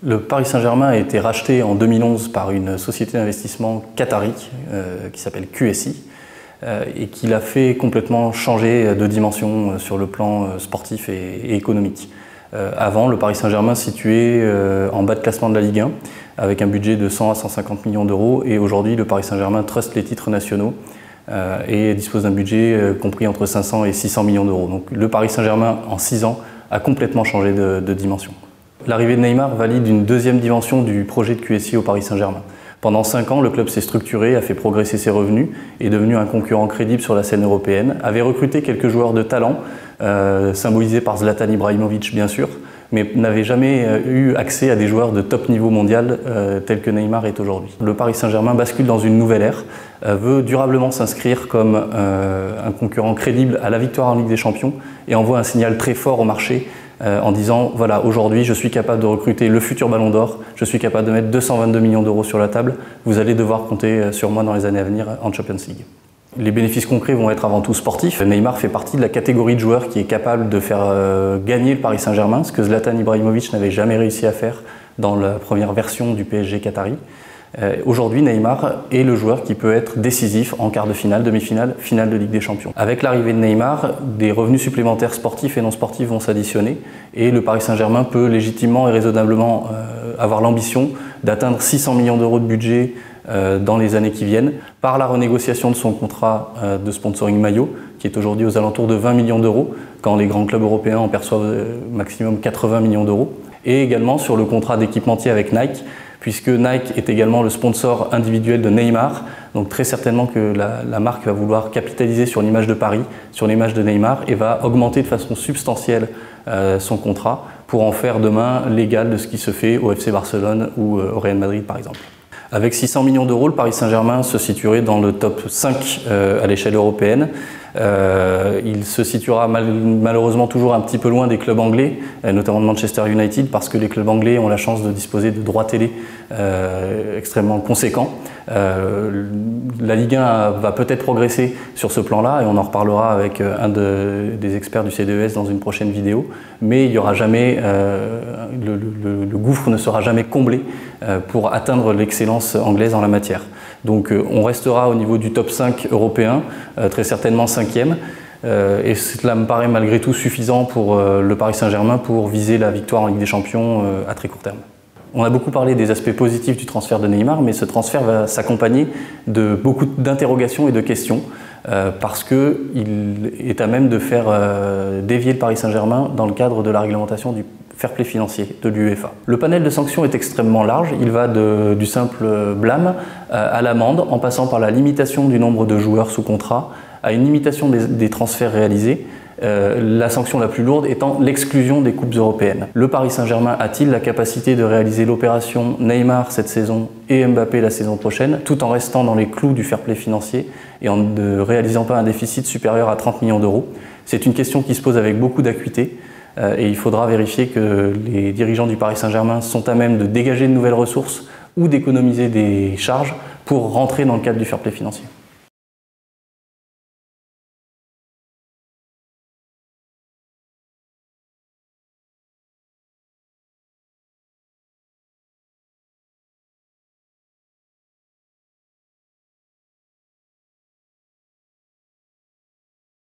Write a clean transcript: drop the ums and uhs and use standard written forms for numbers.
Le Paris Saint-Germain a été racheté en 2011 par une société d'investissement qatari qui s'appelle QSI et qui l'a fait complètement changer de dimension sur le plan sportif et économique. Avant, le Paris Saint-Germain se situait en bas de classement de la Ligue 1 avec un budget de 100 à 150 millions d'euros et aujourd'hui le Paris Saint-Germain truste les titres nationaux et dispose d'un budget compris entre 500 et 600 millions d'euros. Donc le Paris Saint-Germain en 6 ans a complètement changé de dimension. L'arrivée de Neymar valide une deuxième dimension du projet de QSI au Paris Saint-Germain. Pendant 5 ans, le club s'est structuré, a fait progresser ses revenus, est devenu un concurrent crédible sur la scène européenne, avait recruté quelques joueurs de talent, symbolisés par Zlatan Ibrahimovic bien sûr, mais n'avait jamais eu accès à des joueurs de top niveau mondial tels que Neymar est aujourd'hui. Le Paris Saint-Germain bascule dans une nouvelle ère, veut durablement s'inscrire comme un concurrent crédible à la victoire en Ligue des Champions et envoie un signal très fort au marché en disant voilà, aujourd'hui je suis capable de recruter le futur Ballon d'Or, je suis capable de mettre 222 millions d'euros sur la table, vous allez devoir compter sur moi dans les années à venir en Champions League. Les bénéfices concrets vont être avant tout sportifs. Neymar fait partie de la catégorie de joueurs qui est capable de faire gagner le Paris Saint-Germain, ce que Zlatan Ibrahimovic n'avait jamais réussi à faire dans la première version du PSG qatari. Aujourd'hui, Neymar est le joueur qui peut être décisif en quart de finale, demi-finale, finale de Ligue des Champions. Avec l'arrivée de Neymar, des revenus supplémentaires sportifs et non sportifs vont s'additionner et le Paris Saint-Germain peut légitimement et raisonnablement avoir l'ambition d'atteindre 600 millions d'euros de budget dans les années qui viennent par la renégociation de son contrat de sponsoring maillot qui est aujourd'hui aux alentours de 20 millions d'euros quand les grands clubs européens en perçoivent maximum 80 millions d'euros et également sur le contrat d'équipementier avec Nike puisque Nike est également le sponsor individuel de Neymar. Donc très certainement que la marque va vouloir capitaliser sur l'image de Paris, sur l'image de Neymar et va augmenter de façon substantielle son contrat pour en faire demain l'égal de ce qui se fait au FC Barcelone ou au Real Madrid par exemple. Avec 600 millions d'euros, le Paris Saint-Germain se situerait dans le top 5 à l'échelle européenne. Il se situera malheureusement toujours un petit peu loin des clubs anglais, notamment de Manchester United, parce que les clubs anglais ont la chance de disposer de droits télé extrêmement conséquents. La Ligue 1 va peut-être progresser sur ce plan-là, et on en reparlera avec un des experts du CDES dans une prochaine vidéo, mais il y aura jamais, le gouffre ne sera jamais comblé pour atteindre l'excellence anglaise en la matière. Donc on restera au niveau du top 5 européen, très certainement 5e, et cela me paraît malgré tout suffisant pour le Paris Saint-Germain pour viser la victoire en Ligue des Champions à très court terme. On a beaucoup parlé des aspects positifs du transfert de Neymar, mais ce transfert va s'accompagner de beaucoup d'interrogations et de questions, parce qu'il est à même de faire dévier le Paris Saint-Germain dans le cadre de la réglementation du fair play financier de l'UEFA. Le panel de sanctions est extrêmement large, il va du simple blâme à l'amende, en passant par la limitation du nombre de joueurs sous contrat, à une limitation des transferts réalisés, la sanction la plus lourde étant l'exclusion des coupes européennes. Le Paris Saint-Germain a-t-il la capacité de réaliser l'opération Neymar cette saison et Mbappé la saison prochaine, tout en restant dans les clous du fair play financier et en ne réalisant pas un déficit supérieur à 30 millions d'euros? C'est une question qui se pose avec beaucoup d'acuité. Et il faudra vérifier que les dirigeants du Paris Saint-Germain sont à même de dégager de nouvelles ressources ou d'économiser des charges pour rentrer dans le cadre du fair play financier.